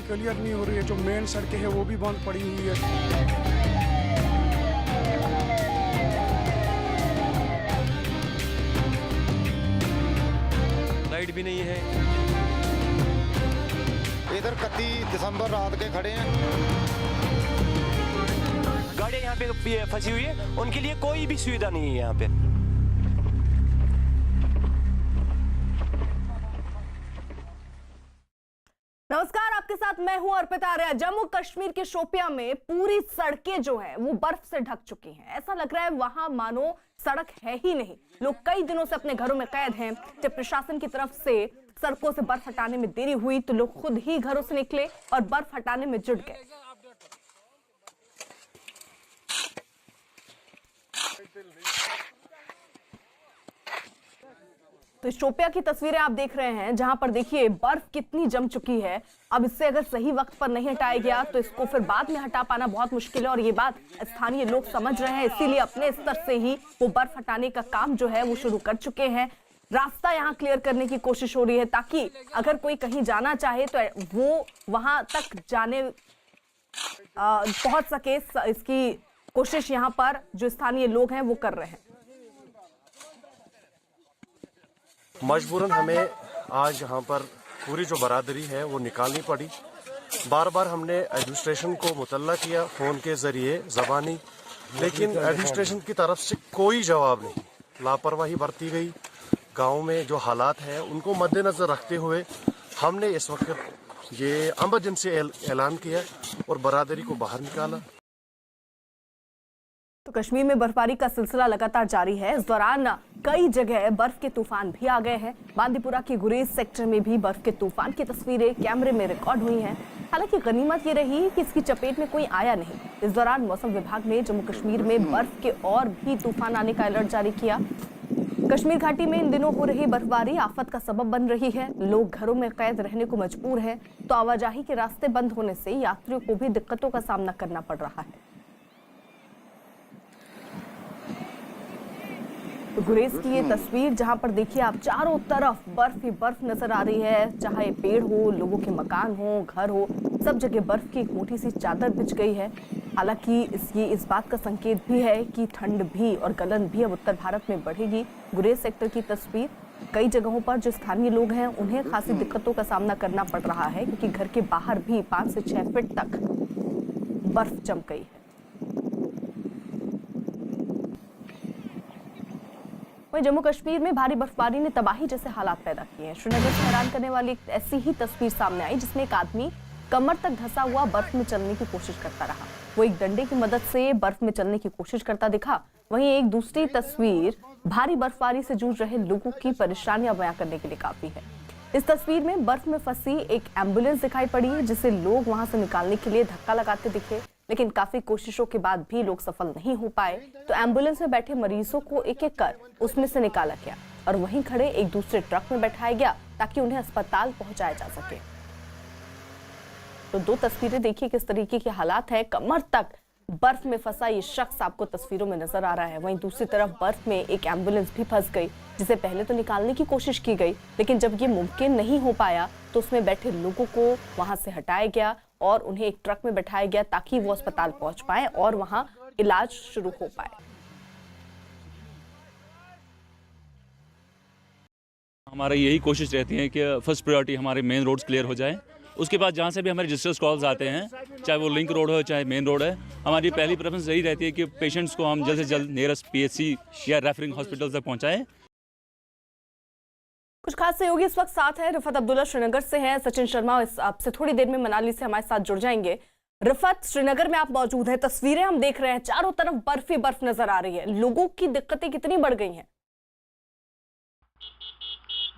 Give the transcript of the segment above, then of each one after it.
Clear नहीं हो रही है। जो मेन सड़कें हैं वो भी बंद पड़ी हुई है। लाइट भी नहीं है। इधर 31 दिसंबर रात के खड़े हैं। गाड़ियाँ यहाँ पे फंसी हुई है, उनके लिए कोई भी सुविधा नहीं है यहाँ पे। नमस्कार, आपके साथ मैं हूं अर्पिता आर्या। जम्मू कश्मीर के शोपियां में पूरी सड़कें जो हैं वो बर्फ से ढक चुकी हैं। ऐसा लग रहा है वहां मानो सड़क है ही नहीं। लोग कई दिनों से अपने घरों में कैद हैं। जब प्रशासन की तरफ से सड़कों से बर्फ हटाने में देरी हुई तो लोग खुद ही घरों से निकले और बर्फ हटाने में जुट गए। तो शोपिया की तस्वीरें आप देख रहे हैं, जहां पर देखिए बर्फ कितनी जम चुकी है। अब इससे अगर सही वक्त पर नहीं हटाया गया तो इसको फिर बाद में हटा पाना बहुत मुश्किल है और ये बात स्थानीय लोग समझ रहे हैं। इसीलिए अपने स्तर से ही वो बर्फ हटाने का काम जो है वो शुरू कर चुके हैं। रास्ता यहाँ क्लियर करने की कोशिश हो रही है ताकि अगर कोई कहीं जाना चाहे तो वो वहां तक जाने पहुंच सके। इसकी कोशिश यहाँ पर जो स्थानीय लोग हैं वो कर रहे हैं। मजबूरन हमें आज यहाँ पर पूरी जो बरादरी है वो निकालनी पड़ी। बार बार हमने एडमिनिस्ट्रेशन को मुतल्ला किया फ़ोन के ज़रिए ज़बानी, लेकिन एडमिनिस्ट्रेशन की तरफ से कोई जवाब नहीं। लापरवाही बरती गई। गांव में जो हालात हैं उनको मद्देनज़र रखते हुए हमने इस वक्त ये इमरजेंसी ऐलान किया और बरादरी को बाहर निकाला। तो कश्मीर में बर्फबारी का सिलसिला लगातार जारी है। इस दौरान कई जगह बर्फ के तूफान भी आ गए हैं। बांदीपुरा के गुरेज सेक्टर में भी बर्फ के तूफान की तस्वीरें कैमरे में रिकॉर्ड हुई हैं। हालांकि गनीमत ये रही कि इसकी चपेट में कोई आया नहीं। इस दौरान मौसम विभाग ने जम्मू कश्मीर में बर्फ के और भी तूफान आने का अलर्ट जारी किया। कश्मीर घाटी में इन दिनों हो रही बर्फबारी आफत का सबब बन रही है। लोग घरों में कैद रहने को मजबूर हैं, तो आवाजाही के रास्ते बंद होने से यात्रियों को भी दिक्कतों का सामना करना पड़ रहा है। तो गुरेज की ये तस्वीर, जहां पर देखिए आप चारों तरफ बर्फ ही बर्फ नजर आ रही है। चाहे पेड़ हो, लोगों के मकान हो, घर हो, सब जगह बर्फ की एक मोटी सी चादर बिछ गई है। हालांकि ये इस बात का संकेत भी है कि ठंड भी और गलन भी अब उत्तर भारत में बढ़ेगी। गुरेज सेक्टर की तस्वीर, कई जगहों पर जो स्थानीय लोग हैं उन्हें खासी दिक्कतों का सामना करना पड़ रहा है क्योंकि घर के बाहर भी 5 से 6 फीट तक बर्फ जम गई है। वहीं जम्मू कश्मीर में भारी बर्फबारी ने तबाही जैसे हालात पैदा किए हैं। श्रीनगर से हैरान करने वाली एक ऐसी ही तस्वीर सामने आई जिसमें एक आदमी कमर तक धंसा हुआ बर्फ में चलने की कोशिश करता रहा। वो एक डंडे की मदद से बर्फ में चलने की कोशिश करता दिखा। वहीं एक दूसरी तस्वीर भारी बर्फबारी से जूझ रहे लोगों की परेशानियां बयां करने के लिए काफी है। इस तस्वीर में बर्फ में फंसी एक एम्बुलेंस दिखाई पड़ी जिसे लोग वहां से निकालने के लिए धक्का लगाते दिखे, लेकिन काफी कोशिशों के बाद भी लोग सफल नहीं हो पाए। तो एम्बुलेंस में बैठे मरीजों को एक एक कर उसमें से निकाला गया और वहीं खड़े एक दूसरे ट्रक में बैठाया गया ताकि उन्हें अस्पताल पहुंचाया जा सके। तो 2 तस्वीरें देखिए किस तरीके के हालात है। कमर तक बर्फ में फंसा ये शख्स आपको तस्वीरों में नजर आ रहा है। वहीं दूसरी तरफ बर्फ में एक एम्बुलेंस भी फंस गई जिसे पहले तो निकालने की कोशिश की गई, लेकिन जब ये मुमकिन नहीं हो पाया तो उसमें बैठे लोगों को वहां से हटाया गया और उन्हें एक ट्रक में बैठाया गया ताकि वो अस्पताल पहुंच पाए और वहां इलाज शुरू हो पाए। हमारा यही कोशिश रहती है कि फर्स्ट प्रायोरिटी हमारे मेन रोड्स क्लियर हो जाए। उसके बाद जहाँ से भी हमारे रजिस्टर्स कॉल्स आते हैं, चाहे वो लिंक रोड हो चाहे मेन रोड है, हमारी पहली प्रेफरेंस यही रहती है कि पेशेंट्स को हम जल्द से जल्द नियरेस्ट पीएचसी या रेफरिंग हॉस्पिटल तक पहुँचाएं। कुछ खास सहयोगी इस वक्त साथ हैं। रिफत अब्दुल्ला श्रीनगर से हैं, सचिन शर्मा आपसे थोड़ी देर में मनाली से हमारे साथ जुड़ जाएंगे। रिफत, श्रीनगर में आप मौजूद हैं, तस्वीरें हम देख रहे हैं, चारों तरफ बर्फ ही बर्फ नजर आ रही है। लोगों की दिक्कतें कितनी बढ़ गई हैं?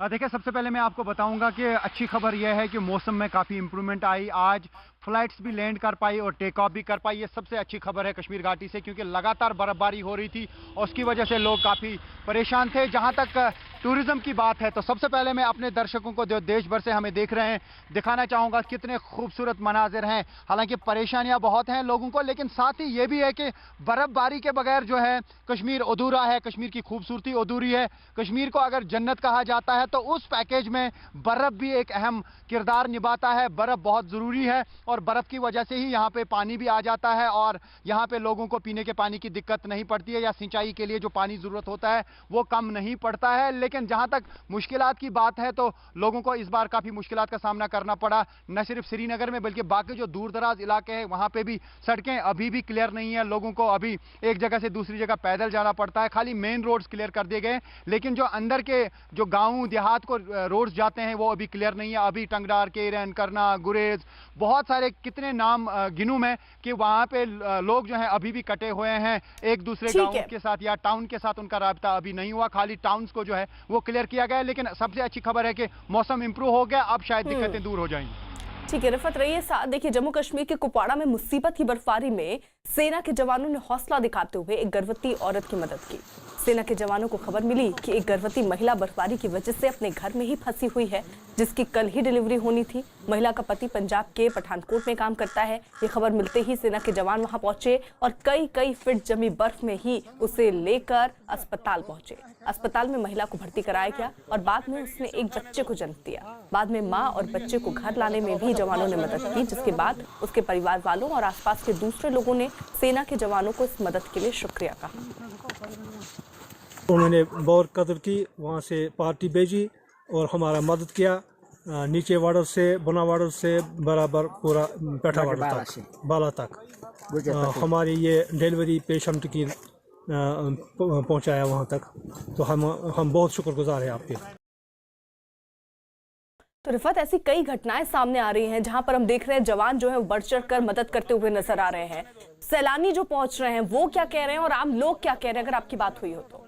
देखिए, सबसे पहले मैं आपको बताऊंगा कि अच्छी खबर यह है कि मौसम में काफ़ी इंप्रूवमेंट आई। आज फ्लाइट्स भी लैंड कर पाई और टेक ऑफ भी कर पाई। ये सबसे अच्छी खबर है कश्मीर घाटी से, क्योंकि लगातार बर्फबारी हो रही थी और उसकी वजह से लोग काफ़ी परेशान थे। जहां तक टूरिज्म की बात है तो सबसे पहले मैं अपने दर्शकों को जो देश भर से हमें देख रहे हैं दिखाना चाहूँगा कितने खूबसूरत मनाजिर हैं। हालांकि परेशानियां बहुत हैं लोगों को, लेकिन साथ ही ये भी है कि बर्फ़बारी के बगैर जो है कश्मीर अधूरा है, कश्मीर की खूबसूरती अधूरी है। कश्मीर को अगर जन्नत कहा जाता है तो उस पैकेज में बर्फ़ भी एक अहम किरदार निभाता है। बर्फ़ बहुत ज़रूरी है और बर्फ़ की वजह से ही यहाँ पे पानी भी आ जाता है और यहाँ पे लोगों को पीने के पानी की दिक्कत नहीं पड़ती है या सिंचाई के लिए जो पानी ज़रूरत होता है वो कम नहीं पड़ता है। लेकिन जहाँ तक मुश्किलात की बात है तो लोगों को इस बार काफ़ी मुश्किलात का सामना करना पड़ा, न सिर्फ श्रीनगर में बल्कि बाकी जो दूर दराज इलाके हैं वहाँ पे भी सड़कें अभी भी क्लियर नहीं है। लोगों को अभी एक जगह से दूसरी जगह पैदल जाना पड़ता है। खाली मेन रोड्स क्लियर कर दिए गए, लेकिन जो अंदर के जो गाँव देहात को रोड्स जाते हैं वो अभी क्लियर नहीं है। अभी टंगडार, केरन, करना, गुरेज, बहुत सारे कितने नाम गिनूं मैं कि वहाँ पे लोग जो हैं अभी भी कटे हुए हैं। एक दूसरे गाँव के साथ या टाउन के साथ उनका राब्ता अभी नहीं हुआ। खाली टाउन्स को जो है वो क्लियर किया गया है। लेकिन सबसे अच्छी खबर है कि मौसम इंप्रूव हो गया, अब शायद दिक्कतें दूर हो जाएंगी। ठीक है रिफत रहिए साथ। देखिए जम्मू कश्मीर के कुपवाड़ा में मुसीबत की बर्फबारी में सेना के जवानों ने हौसला दिखाते हुए एक गर्भवती औरत की मदद की। सेना के जवानों को खबर मिली कि एक गर्भवती महिला बर्फबारी की वजह से अपने घर में ही फंसी हुई है, जिसकी कल ही डिलीवरी होनी थी। महिला का पति पंजाब के पठानकोट में काम करता है। ये खबर मिलते ही सेना के जवान वहां पहुंचे और कई फीट जमी बर्फ में ही उसे लेकर अस्पताल पहुंचे। अस्पताल में महिला को भर्ती कराया गया और बाद में उसने एक बच्चे को जन्म दिया। बाद में मां और बच्चे को घर लाने में भी जवानों ने मदद की, जिसके बाद उसके परिवार वालों और आसपास के दूसरे लोगों ने सेना के जवानों को इस मदद के लिए शुक्रिया कहा। उन्होंने बहुत कदर की, वहाँ से पार्टी भेजी और हमारा मदद किया। नीचे वार्डर से, बना वार्डर से बराबर पूरा पेठा वार्डर तक, बाला तक हमारी ये डिलीवरी पेशेंट की पहुंचाया वहां तक। तो हम बहुत शुक्रगुजार हैं आपके। तो रिफत ऐसी कई घटनाएं सामने आ रही हैं जहां पर हम देख रहे हैं जवान जो है वो बढ़ चढ़ कर मदद करते हुए नजर आ रहे हैं। सैलानी जो पहुंच रहे हैं वो क्या कह रहे हैं और आम लोग क्या कह रहे हैं, अगर आपकी बात हुई हो तो?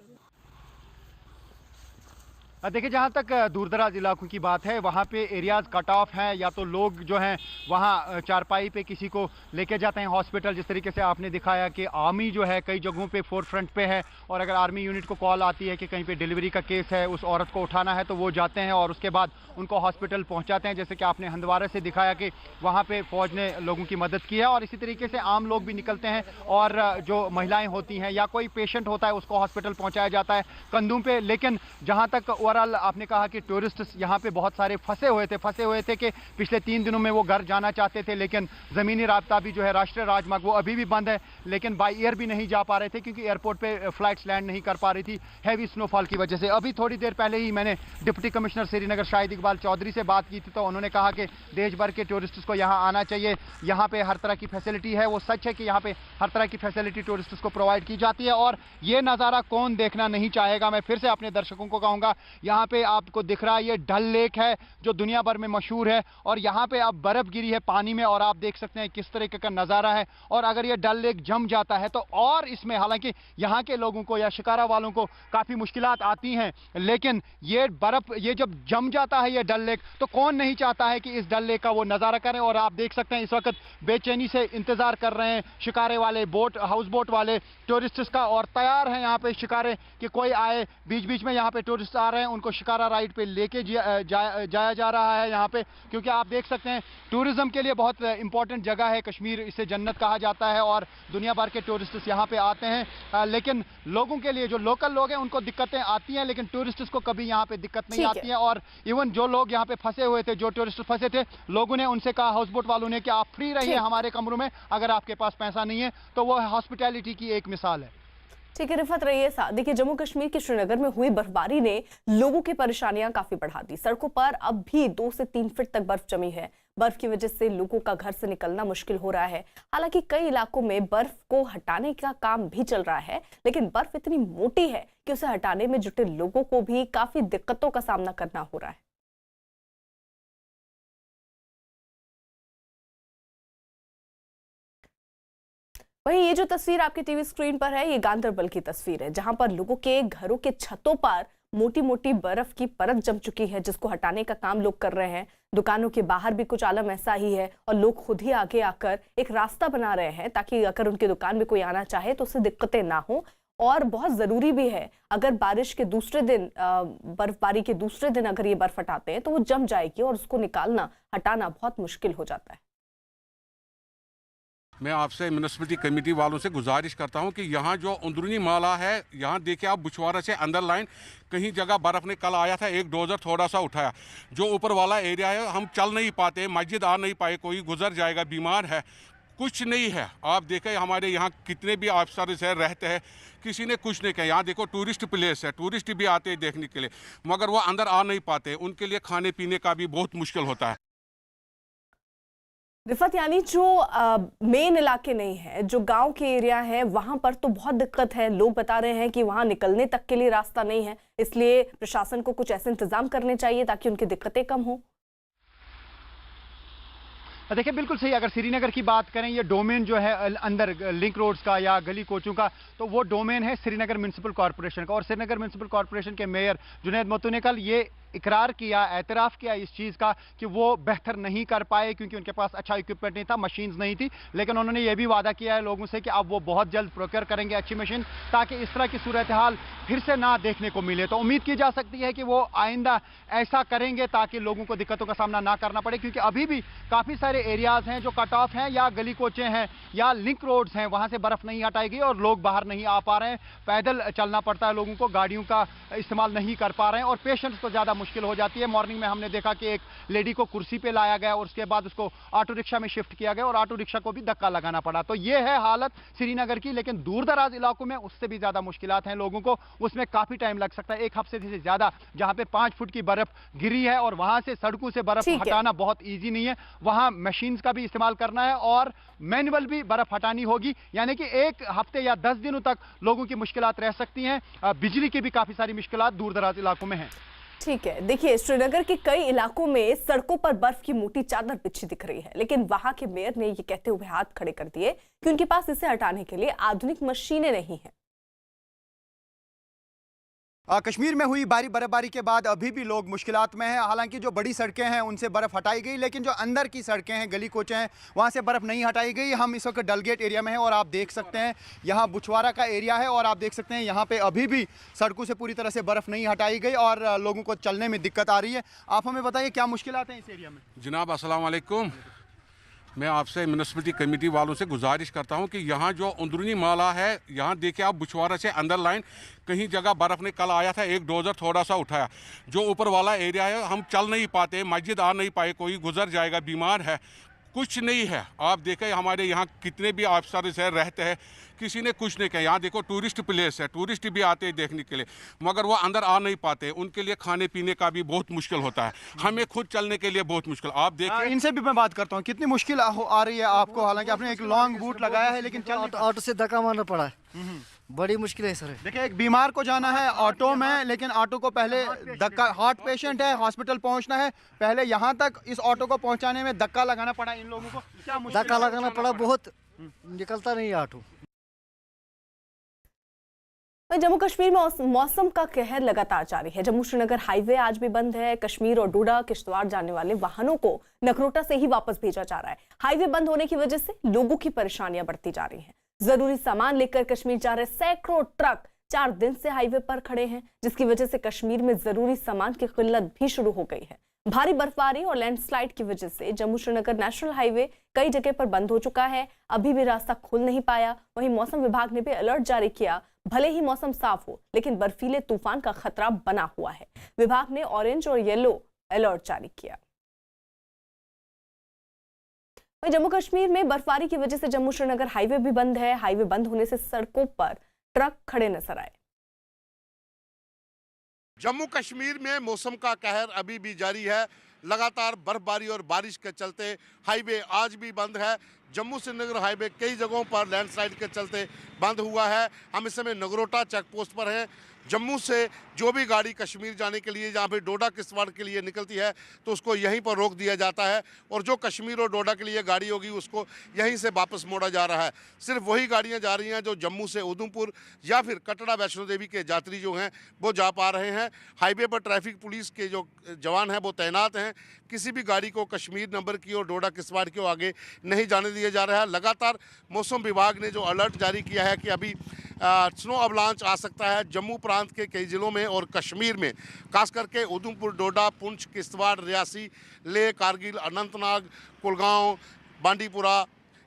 देखिए जहाँ तक दूरदराज इलाकों की बात है वहाँ पे एरियाज कट ऑफ हैं, या तो लोग जो हैं वहाँ चारपाई पे किसी को लेके जाते हैं हॉस्पिटल। जिस तरीके से आपने दिखाया कि आर्मी जो है कई जगहों पे फोर फ्रंट पे है और अगर आर्मी यूनिट को कॉल आती है कि कहीं पे डिलीवरी का केस है, उस औरत को उठाना है, तो वो जाते हैं और उसके बाद उनको हॉस्पिटल पहुँचाते हैं। जैसे कि आपने हंदवारा से दिखाया कि वहाँ पर फ़ौज ने लोगों की मदद की है और इसी तरीके से आम लोग भी निकलते हैं और जो महिलाएँ होती हैं या कोई पेशेंट होता है उसको हॉस्पिटल पहुँचाया जाता है कंधों पे। लेकिन जहाँ तक ओवरऑल आपने कहा कि टूरिस्ट यहाँ पे बहुत सारे फंसे हुए थे कि पिछले 3 दिनों में वो घर जाना चाहते थे, लेकिन ज़मीनी राब्ता भी जो है राष्ट्रीय राजमार्ग वो अभी भी बंद है। लेकिन बाई एयर भी नहीं जा पा रहे थे क्योंकि एयरपोर्ट पे फ्लाइट्स लैंड नहीं कर पा रही थी हैवी स्नोफॉल की वजह से। अभी थोड़ी देर पहले ही मैंने डिप्टी कमिश्नर श्रीनगर शाहिद इकबाल चौधरी से बात की थी, तो उन्होंने कहा कि देश भर के टूरिस्ट्स को यहाँ आना चाहिए, यहाँ पे हर तरह की फैसिलिटी है। वो सच है कि यहाँ पे हर तरह की फैसिलिटी टूरिस्ट्स को प्रोवाइड की जाती है और ये नज़ारा कौन देखना नहीं चाहेगा। मैं फिर से अपने दर्शकों को कहूँगा, यहाँ पे आपको दिख रहा है ये डल लेक है जो दुनिया भर में मशहूर है और यहाँ पे अब बर्फ गिरी है पानी में और आप देख सकते हैं किस तरीके का नज़ारा है। और अगर ये डल लेक जम जाता है तो और इसमें, हालांकि यहाँ के लोगों को या शिकारा वालों को काफ़ी मुश्किलात आती हैं, लेकिन ये बर्फ ये जब जम जाता है ये डल लेक, तो कौन नहीं चाहता है कि इस डल लेक का वो नज़ारा करें। और आप देख सकते हैं इस वक्त बेचैनी से इंतज़ार कर रहे हैं शिकारे वाले, बोट हाउस बोट वाले टूरिस्ट्स का, और तैयार हैं यहाँ पे शिकारे कि कोई आए। बीच बीच में यहाँ पे टूरिस्ट आ रहे हैं, उनको शिकारा राइड पे लेके जाया जा रहा है यहाँ पे, क्योंकि आप देख सकते हैं टूरिज्म के लिए बहुत इंपॉर्टेंट जगह है कश्मीर, इसे जन्नत कहा जाता है और दुनिया भर के टूरिस्ट्स यहाँ पे आते हैं। लेकिन लोगों के लिए, जो लोकल लोग हैं उनको दिक्कतें आती हैं, लेकिन टूरिस्ट्स को कभी यहाँ पे दिक्कत नहीं आती है। और इवन जो लोग यहाँ पे फंसे हुए थे, जो टूरिस्ट फंसे थे, लोगों ने उनसे कहा, हाउस बोट वालों ने, कि आप फ्री रहिए हमारे कमरों में, अगर आपके पास पैसा नहीं है। तो वो हॉस्पिटैलिटी की एक मिसाल है। ठीक है रिफत रहिए साथ। देखिए जम्मू कश्मीर के श्रीनगर में हुई बर्फबारी ने लोगों की परेशानियां काफी बढ़ा दी। सड़कों पर अब भी 2 से 3 फीट तक बर्फ जमी है। बर्फ की वजह से लोगों का घर से निकलना मुश्किल हो रहा है। हालांकि कई इलाकों में बर्फ को हटाने का काम भी चल रहा है, लेकिन बर्फ इतनी मोटी है कि उसे हटाने में जुटे लोगों को भी काफी दिक्कतों का सामना करना हो रहा है। वहीं ये जो तस्वीर आपकी टीवी स्क्रीन पर है, ये गांदरबल की तस्वीर है, जहां पर लोगों के घरों के छतों पर मोटी मोटी बर्फ की परत जम चुकी है, जिसको हटाने का काम लोग कर रहे हैं। दुकानों के बाहर भी कुछ आलम ऐसा ही है और लोग खुद ही आगे आकर एक रास्ता बना रहे हैं ताकि अगर उनकी दुकान में कोई आना चाहे तो उसे दिक्कतें ना हो और बहुत ज़रूरी भी है। अगर बारिश के दूसरे दिन, बर्फबारी के दूसरे दिन अगर ये बर्फ हटाते हैं तो वो जम जाएगी और उसको निकालना, हटाना बहुत मुश्किल हो जाता है। मैं आपसे म्यूनिसिपैलिटी कमेटी वालों से गुजारिश करता हूं कि यहाँ जो अंदरूनी माला है, यहाँ देखिए आप बुछवारा से अंदर लाइन, कहीं जगह बर्फ़ ने कल आया था, एक डोजर थोड़ा सा उठाया। जो ऊपर वाला एरिया है हम चल नहीं पाते, मस्जिद आ नहीं पाए, कोई गुजर जाएगा, बीमार है, कुछ नहीं है। आप देखें हमारे यहाँ कितने भी ऑफिसर्स है रहते हैं, किसी ने कुछ नहीं किया। यहाँ देखो टूरिस्ट प्लेस है, टूरिस्ट भी आते हैं देखने के लिए, मगर वो अंदर आ नहीं पाते, उनके लिए खाने पीने का भी बहुत मुश्किल होता है। रिफत, यानी जो मेन इलाके नहीं है, जो गांव के एरिया है, वहां पर तो बहुत दिक्कत है। लोग बता रहे हैं कि वहां निकलने तक के लिए रास्ता नहीं है, इसलिए प्रशासन को कुछ ऐसे इंतजाम करने चाहिए ताकि उनकी दिक्कतें कम हो। देखिए बिल्कुल सही, अगर श्रीनगर की बात करें, ये डोमेन जो है अंदर लिंक रोड्स का या गली कोचों का, तो वो डोमेन है श्रीनगर म्युनिसिपल कॉर्पोरेशन का। और श्रीनगर म्युनिसिपल कॉर्पोरेशन के मेयर जुनैद मत्तू ने कल ये इकरार किया, एतराफ़ किया इस चीज़ का कि वो बेहतर नहीं कर पाए क्योंकि उनके पास अच्छा इक्विपमेंट नहीं था, मशीन्स नहीं थी। लेकिन उन्होंने ये भी वादा किया है लोगों से कि अब वो बहुत जल्द प्रोक्योर करेंगे अच्छी मशीन, ताकि इस तरह की सूरत हाल फिर से ना देखने को मिले। तो उम्मीद की जा सकती है कि वो आइंदा ऐसा करेंगे ताकि लोगों को दिक्कतों का सामना ना करना पड़े, क्योंकि अभी भी काफ़ी सारे एरियाज़ हैं जो कट ऑफ हैं या गली कोचे हैं या लिंक रोड्स हैं, वहाँ से बर्फ़ नहीं हटाई गई और लोग बाहर नहीं आ पा रहे हैं। पैदल चलना पड़ता है लोगों को, गाड़ियों का इस्तेमाल नहीं कर पा रहे हैं और पेशेंट्स को ज़्यादा मुश्किल हो जाती है। मॉर्निंग में हमने देखा कि एक लेडी को कुर्सी पे लाया गया और उसके बाद उसको ऑटो रिक्शा में शिफ्ट किया गया और ऑटो रिक्शा को भी धक्का लगाना पड़ा। तो ये है हालत श्रीनगर की, लेकिन दूर दराज इलाकों में उससे भी ज्यादा मुश्किलात हैं लोगों को, उसमें काफी टाइम लग सकता है, 1 हफ्ते से ज्यादा, जहां पे 5 फुट की बर्फ गिरी है और वहां से सड़कों से बर्फ हटाना बहुत ईजी नहीं है। वहां मशीन्स का भी इस्तेमाल करना है और मैनुअल भी बर्फ हटानी होगी, यानी कि 1 हफ्ते या 10 दिनों तक लोगों की मुश्किलात रह सकती हैं। बिजली की भी काफी सारी मुश्किलात दूर दराज इलाकों में हैं। ठीक है, देखिए श्रीनगर के कई इलाकों में सड़कों पर बर्फ की मोटी चादर बिछी दिख रही है, लेकिन वहां के मेयर ने ये कहते हुए हाथ खड़े कर दिए कि उनके पास इसे हटाने के लिए आधुनिक मशीनें नहीं हैं। कश्मीर में हुई भारी बर्फबारी के बाद अभी भी लोग मुश्किलात में हैं। हालांकि जो बड़ी सड़कें हैं उनसे बर्फ़ हटाई गई, लेकिन जो अंदर की सड़कें हैं, गली कोचे हैं, वहाँ से बर्फ़ नहीं हटाई गई। हम इस वक्त डलगेट एरिया में हैं और आप देख सकते हैं यहाँ बुछवारा का एरिया है और आप देख सकते हैं यहाँ पे अभी भी सड़कों से पूरी तरह से बर्फ़ नहीं हटाई गई और लोगों को चलने में दिक्कत आ रही है। आप हमें बताइए क्या मुश्किलात हैं इस एरिया में? जनाब अस्सलाम वालेकुम, मैं आपसे म्यूनिसिपैलिटी कमेटी वालों से गुजारिश करता हूं कि यहाँ जो अंदरूनी माला है, यहाँ देखिए आप बुछवारा से अंदर लाइन, कहीं जगह बर्फ़ ने कल आया था, एक डोजर थोड़ा सा उठाया। जो ऊपर वाला एरिया है हम चल नहीं पाते, मस्जिद आ नहीं पाए, कोई गुजर जाएगा, बीमार है, कुछ नहीं है। आप देखें हमारे यहाँ कितने भी ऑफिसर्स है रहते हैं, किसी ने कुछ नहीं किया। यहाँ देखो टूरिस्ट प्लेस है, टूरिस्ट भी आते हैं देखने के लिए, मगर वो अंदर आ नहीं पाते, उनके लिए खाने पीने का भी बहुत मुश्किल होता है, हमें खुद चलने के लिए बहुत मुश्किल। आप देखिए इनसे भी मैं बात करता हूँ, कितनी मुश्किल आ रही है आपको? हालांकि आपने एक लॉन्ग बूट लगाया है लेकिन ऑटो से धक्का मारना पड़ा है, बड़ी मुश्किल है सर। देखिए एक बीमार को जाना है ऑटो में, लेकिन ऑटो को पहले धक्का, हार्ट पेशेंट है, हॉस्पिटल पहुंचना है, पहले यहाँ तक इस ऑटो को पहुंचाने में धक्का लगाना पड़ा इन लोगों को। क्या धक्का लगाना पड़ा, बहुत निकलता नहीं ऑटो। जम्मू कश्मीर में मौसम का कहर लगातार जारी है। जम्मू श्रीनगर हाईवे आज भी बंद है। कश्मीर और डोडा किश्तवाड़ जाने वाले वाहनों को नगरोटा से ही वापस भेजा जा रहा है। हाईवे बंद होने की वजह से लोगों की परेशानियां बढ़ती जा रही हैं। जरूरी सामान लेकर कश्मीर जा रहे सैकड़ों ट्रक 4 दिन से हाईवे पर खड़े हैं, जिसकी वजह से कश्मीर में जरूरी सामान की किल्लत भी शुरू हो गई है। भारी बर्फबारी और लैंडस्लाइड की वजह से जम्मू श्रीनगर नेशनल हाईवे कई जगह पर बंद हो चुका है, अभी भी रास्ता खुल नहीं पाया। वहीं मौसम विभाग ने भी अलर्ट जारी किया। भले ही मौसम साफ हो, लेकिन बर्फीले तूफान का खतरा बना हुआ है। विभाग ने ऑरेंज और येलो अलर्ट जारी किया। जम्मू कश्मीर में बर्फबारी की वजह से जम्मू श्रीनगर हाईवे भी बंद है। हाईवे बंद होने से सड़कों पर ट्रक खड़े नजर आए। जम्मू कश्मीर में मौसम का कहर अभी भी जारी है। लगातार बर्फबारी और बारिश के चलते हाईवे आज भी बंद है। जम्मू श्रीनगर हाईवे कई जगहों पर लैंडस्लाइड के चलते बंद हुआ है। हम इस समय नगरोटा चेक पोस्ट पर हैं। जम्मू से जो भी गाड़ी कश्मीर जाने के लिए, जहाँ पे डोडा किश्तवाड़ के लिए निकलती है, तो उसको यहीं पर रोक दिया जाता है और जो कश्मीर और डोडा के लिए गाड़ी होगी उसको यहीं से वापस मोड़ा जा रहा है। सिर्फ वही गाड़ियाँ जा रही हैं जो जम्मू से उधमपुर या फिर कटरा वैष्णो देवी के यात्री जो हैं वो जा पा रहे हैं। हाईवे पर ट्रैफिक पुलिस के जो जवान हैं वो तैनात हैं। किसी भी गाड़ी को कश्मीर नंबर की और डोडा किश्तवाड़ की आगे नहीं जाने दिया दिया जा रहा है। लगातार मौसम विभाग ने जो अलर्ट जारी किया है कि अभी स्नो अवलांच आ सकता है जम्मू प्रांत के कई ज़िलों में और कश्मीर में, खास करके उधमपुर, डोडा, पुंछ, किश्तवाड़, रियासी, लेह, कारगिल, अनंतनाग, कुलगांव, बांडीपुरा,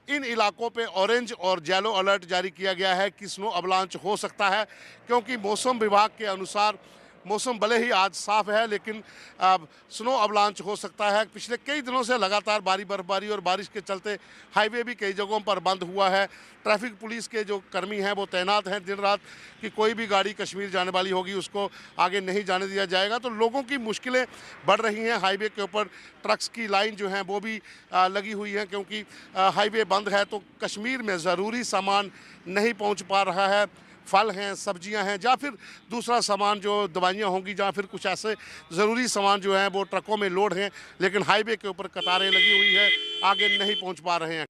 इन इलाकों पे ऑरेंज और येलो अलर्ट जारी किया गया है कि स्नो अवलांच हो सकता है, क्योंकि मौसम विभाग के अनुसार मौसम भले ही आज साफ है लेकिन अब स्नो अवलांच हो सकता है। पिछले कई दिनों से लगातार भारी बर्फबारी और बारिश के चलते हाईवे भी कई जगहों पर बंद हुआ है। ट्रैफिक पुलिस के जो कर्मी हैं वो तैनात हैं दिन रात कि कोई भी गाड़ी कश्मीर जाने वाली होगी उसको आगे नहीं जाने दिया जाएगा। तो लोगों की मुश्किलें बढ़ रही हैं। हाईवे के ऊपर ट्रक्स की लाइन जो है वो भी लगी हुई है, क्योंकि हाईवे बंद है तो कश्मीर में ज़रूरी सामान नहीं पहुँच पा रहा है। फल हैं, सब्जियां हैं, या फिर दूसरा सामान जो दवाइयां होंगी, या फिर कुछ ऐसे ज़रूरी सामान जो हैं वो ट्रकों में लोड हैं, लेकिन हाईवे के ऊपर कतारें लगी हुई है, आगे नहीं पहुंच पा रहे हैं।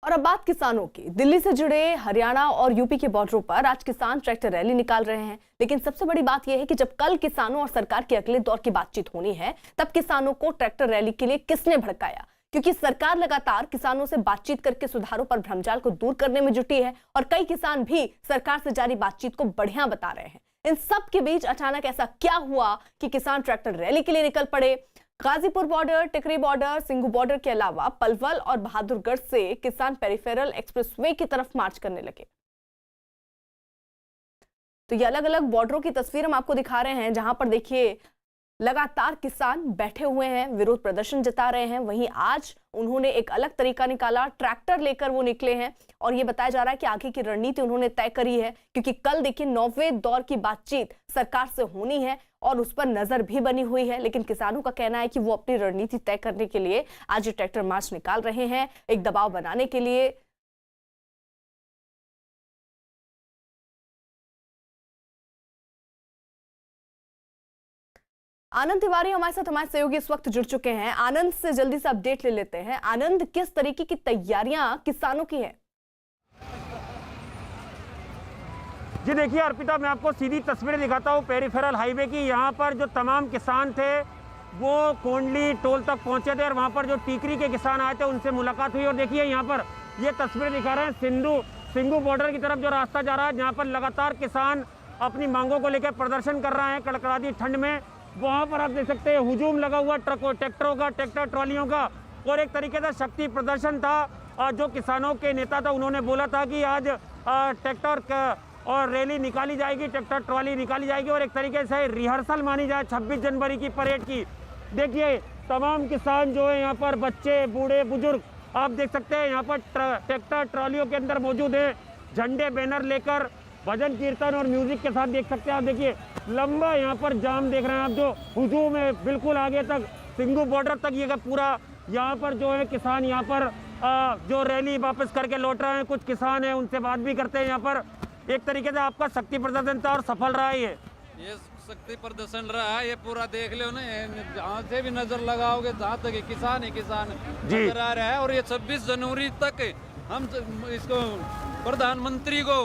और अब बात किसानों की। दिल्ली से जुड़े हरियाणा और यूपी के बॉर्डरों पर आज किसान ट्रैक्टर रैली निकाल रहे हैं, लेकिन सबसे बड़ी बात यह है कि जब कल किसानों और सरकार के अगले दौर की बातचीत होनी है, तब किसानों को ट्रैक्टर रैली के लिए किसने भड़काया? क्योंकि सरकार लगातार किसानों से बातचीत करके सुधारों पर भ्रमजाल को दूर करने में जुटी है और कई किसान भी सरकार से जारी बातचीत को बढ़िया बता रहे हैं। इन सब के बीच अचानक ऐसा क्या हुआ कि किसान ट्रैक्टर रैली के लिए निकल पड़े? गाजीपुर बॉर्डर, टिकरी बॉर्डर, सिंघू बॉर्डर के अलावा पलवल और बहादुरगढ़ से किसान पेरिफेरल एक्सप्रेसवे की तरफ मार्च करने लगे। तो ये अलग अलग बॉर्डरों की तस्वीर हम आपको दिखा रहे हैं, जहां पर देखिए लगातार किसान बैठे हुए हैं, विरोध प्रदर्शन जता रहे हैं। वहीं आज उन्होंने एक अलग तरीका निकाला, ट्रैक्टर लेकर वो निकले हैं और ये बताया जा रहा है कि आगे की रणनीति उन्होंने तय करी है, क्योंकि कल देखिए 9वें दौर की बातचीत सरकार से होनी है और उस पर नजर भी बनी हुई है। लेकिन किसानों का कहना है कि वो अपनी रणनीति तय करने के लिए आज ये ट्रैक्टर मार्च निकाल रहे हैं, एक दबाव बनाने के लिए। आनंद तिवारी हमारे साथ, हमारे सहयोगी इस वक्त जुड़ चुके हैं। आनंद से जल्दी से अपडेट ले लेते हैं। आनंद, किस तरीके की तैयारियां किसानों की हैं? जी देखिए अर्पिता, मैं आपको सीधी तस्वीरें दिखाता हूँ पेरिफेरल हाईवे की। यहाँ पर जो तमाम किसान थे वो कोंडली टोल तक पहुँचे थे और वहाँ पर जो टीकरी के किसान आए थे उनसे मुलाकात हुई। और देखिए यहाँ पर ये तस्वीरें दिखा रहे हैं सिंघू बॉर्डर की तरफ जो रास्ता जा रहा है, जहाँ पर लगातार किसान अपनी मांगों को लेकर प्रदर्शन कर रहे हैं कड़कड़ाती ठंड में। वहाँ पर आप देख सकते हैं हुजूम लगा हुआ ट्रैक्टरों का, ट्रैक्टर ट्रॉलियों का, और एक तरीके से शक्ति प्रदर्शन था। जो किसानों के नेता था उन्होंने बोला था कि आज ट्रैक्टर और रैली निकाली जाएगी, ट्रैक्टर ट्रॉली निकाली जाएगी और एक तरीके से रिहर्सल मानी जाए 26 जनवरी की परेड की। देखिए तमाम किसान जो है यहाँ पर, बच्चे, बूढ़े, बुजुर्ग, आप देख सकते हैं यहाँ पर ट्रैक्टर ट्रॉलियों के अंदर मौजूद है, झंडे बैनर लेकर भजन कीर्तन और म्यूजिक के साथ देख सकते हैं आप। देखिए लंबा यहाँ पर जाम देख रहे हैं आप, जो हुजूम है बिल्कुल आगे तक सिंघू बॉर्डर तक ये पूरा यहाँ पर जो है किसान यहाँ पर जो रैली वापस करके लौट रहे हैं। कुछ किसान हैं उनसे बात भी करते हैं। यहाँ पर एक तरीके से आपका शक्ति प्रदर्शन था और सफल रहा है ये शक्ति प्रदर्शन रहा है, ये पूरा देख लो ना, जहाँ से भी नजर लगाओगे जहाँ तक किसान ही किसान नजर आ रहा है। और ये 26 जनवरी तक हम इसको प्रधानमंत्री को,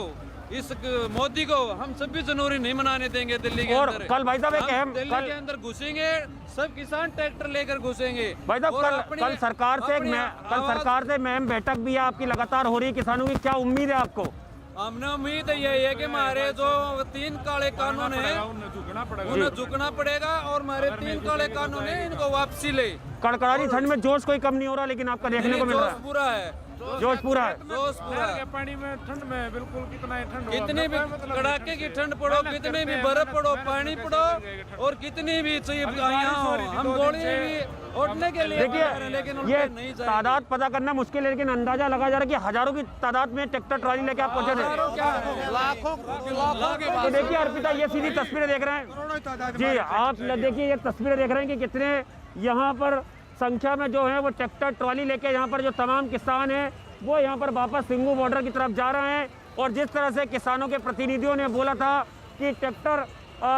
इस मोदी को हम 26 जनवरी नहीं मनाने देंगे दिल्ली के अंदर। कल भाई साहब दिल्ली के अंदर घुसेंगे, सब किसान ट्रैक्टर लेकर घुसेंगे भाई साहब। कल सरकार से मैम बैठक भी है आपकी लगातार हो रही है किसानों की, क्या उम्मीद है आपको? हमने उम्मीद यही है कि हमारे जो 3 काले कानून है उन्हें झुकना पड़ेगा और हमारे 3 काले कानून है इनको वापसी ले। कड़कड़ाती ठंड में जोश कोई कम नहीं हो रहा, लेकिन आपका देखने को मिल रहा है पूरा है, जोश पूरा है। जोश पूरा है। पानी में ठंड में बिल्कुल कितना ठंड, कितनी भी कड़ाके की ठंड पड़ो, कितनी भी बर्फ पड़ो, पानी पड़ो और कितनी भी चाहिए हम गोली भी उठने के लिए। देखिए लेकिन ये तादाद पता करना मुश्किल है, लेकिन अंदाजा लगा जा रहा है कि हजारों की तादाद में ट्रैक्टर ट्रॉली लेके आप पहुंचे थे। लाखों तो देखिए अर्पिता, ये सीधी तस्वीरें देख रहे हैं जी आप, देखिए ये तस्वीरें देख रहे हैं कि कितने यहाँ पर संख्या में जो है वो ट्रैक्टर ट्रॉली लेके यहाँ पर जो तमाम किसान हैं वो यहाँ पर वापस सिंघू बॉर्डर की तरफ जा रहे हैं। और जिस तरह से किसानों के प्रतिनिधियों ने बोला था कि ट्रैक्टर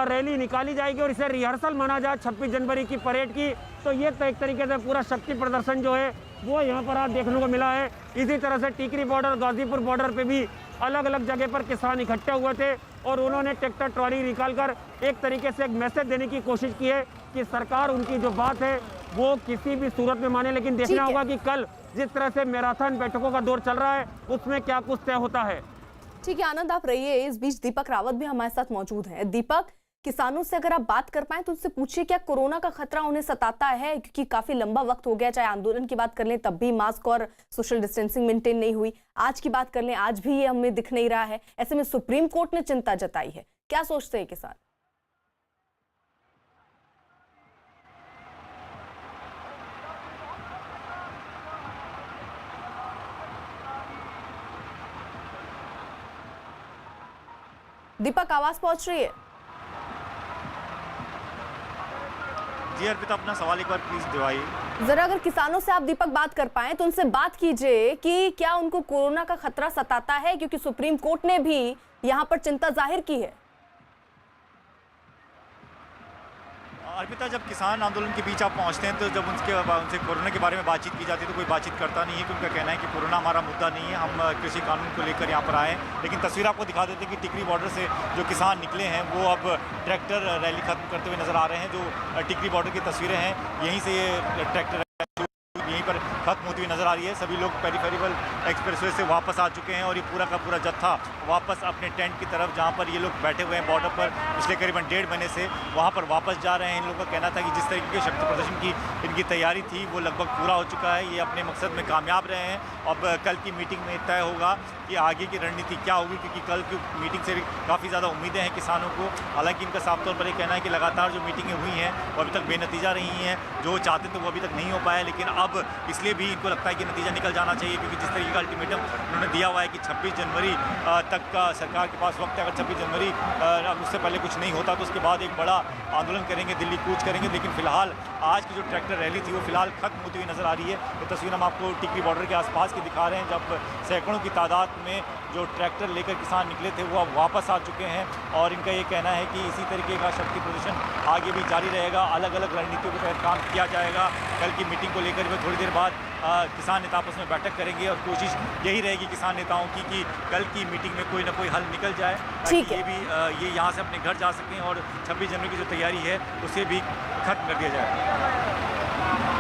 रैली निकाली जाएगी और इसे रिहर्सल माना जाए 26 जनवरी की परेड की, तो ये तो एक तरीके से पूरा शक्ति प्रदर्शन जो है वो यहाँ पर आज देखने को मिला है। इसी तरह से टीकरी बॉर्डर, गाजीपुर बॉर्डर पे भी अलग अलग जगह पर किसान इकट्ठे हुए थे और उन्होंने ट्रैक्टर ट्रॉली निकालकर एक तरीके से एक मैसेज देने की कोशिश की है कि सरकार उनकी जो बात है वो किसी भी सूरत में माने, लेकिन देखना होगा कि कल जिस तरह से मैराथन बैठकों का दौर चल रहा है उसमें क्या कुछ तय होता है। ठीक है आनंद, आप रहिए। इस बीच दीपक रावत भी हमारे साथ मौजूद हैं। दीपक, किसानों से अगर आप बात कर पाए तो उनसे पूछिए क्या कोरोना का खतरा उन्हें सताता है, क्योंकि काफी लंबा वक्त हो गया, चाहे आंदोलन की बात कर लें तब भी मास्क और सोशल डिस्टेंसिंग मेंटेन नहीं हुई, आज की बात कर लें आज भी ये हमें दिख नहीं रहा है। ऐसे में सुप्रीम कोर्ट ने चिंता जताई है, क्या सोचते हैं किसान? दीपक, आवाज पहुंच रही है? जी अर्पिता, अपना सवाल एक बार प्लीज दोहराइए जरा। अगर किसानों से आप दीपक बात कर पाए तो उनसे बात कीजिए कि क्या उनको कोरोना का खतरा सताता है, क्योंकि सुप्रीम कोर्ट ने भी यहां पर चिंता जाहिर की है। अर्पिता, जब किसान आंदोलन के बीच आप पहुंचते हैं तो जब उनसे कोरोना के बारे में बातचीत की जाती है तो कोई बातचीत करता नहीं है, क्योंकि उनका कहना है कि कोरोना हमारा मुद्दा नहीं है, हम कृषि कानून को लेकर यहाँ पर आए हैं। लेकिन तस्वीर आपको दिखा देते हैं कि टिकरी बॉर्डर से जो किसान निकले हैं वो अब ट्रैक्टर रैली खत्म करते हुए नजर आ रहे हैं। जो टिकरी बॉर्डर की तस्वीरें हैं, यहीं से ये ट्रैक्टर यहीं पर खत्म होती हुई नजर आ रही है। सभी लोग पेरिफेरल एक्सप्रेसवे से वापस आ चुके हैं और ये पूरा का पूरा जत्था वापस अपने टेंट की तरफ, जहां पर ये लोग बैठे हुए हैं बॉर्डर पर पिछले करीबन 1.5 महीने से, वहां पर वापस जा रहे हैं। इन लोगों का कहना था कि जिस तरीके के शक्ति प्रदर्शन की इनकी तैयारी थी वो लगभग पूरा हो चुका है, ये अपने मकसद में कामयाब रहे हैं। अब कल की मीटिंग में तय होगा कि आगे की रणनीति क्या होगी, क्योंकि कल की मीटिंग से काफ़ी ज़्यादा उम्मीदें हैं किसानों को। हालांकि इनका साफ तौर पर ये कहना है कि लगातार जो मीटिंगें हुई हैं वो अभी तक बेनतीजा रही हैं, जो चाहते थे वो अभी तक नहीं हो पाया। लेकिन अब इसलिए भी इनको लगता है कि नतीजा निकल जाना चाहिए, क्योंकि जिस तरीके का अल्टीमेटम उन्होंने दिया हुआ है कि 26 जनवरी तक का सरकार के पास वक्त है। अगर 26 जनवरी उससे पहले कुछ नहीं होता तो उसके बाद एक बड़ा आंदोलन करेंगे, दिल्ली कूच करेंगे। लेकिन फिलहाल आज की जो ट्रैक्टर रैली थी वो फिलहाल खत्म होती हुई नजर आ रही है। ये तस्वीर हम आपको टिकरी बॉर्डर के आसपास की दिखा रहे हैं, जब सैकड़ों की तादाद में जो ट्रैक्टर लेकर किसान निकले थे वो अब वापस आ चुके हैं। और इनका ये कहना है कि इसी तरीके का शक्ति प्रदर्शन आगे भी जारी रहेगा, अलग अलग रणनीतियों के तहत काम किया जाएगा। कल की मीटिंग को लेकर भी थोड़ी देर बाद किसान नेता आपस में बैठक करेंगे और कोशिश यही रहेगी किसान नेताओं की कि कल की मीटिंग में कोई ना कोई हल निकल जाए, ताकि ये यहाँ से अपने घर जा सकें और 26 जनवरी की जो तैयारी है उसे भी खत्म कर दिया जाए।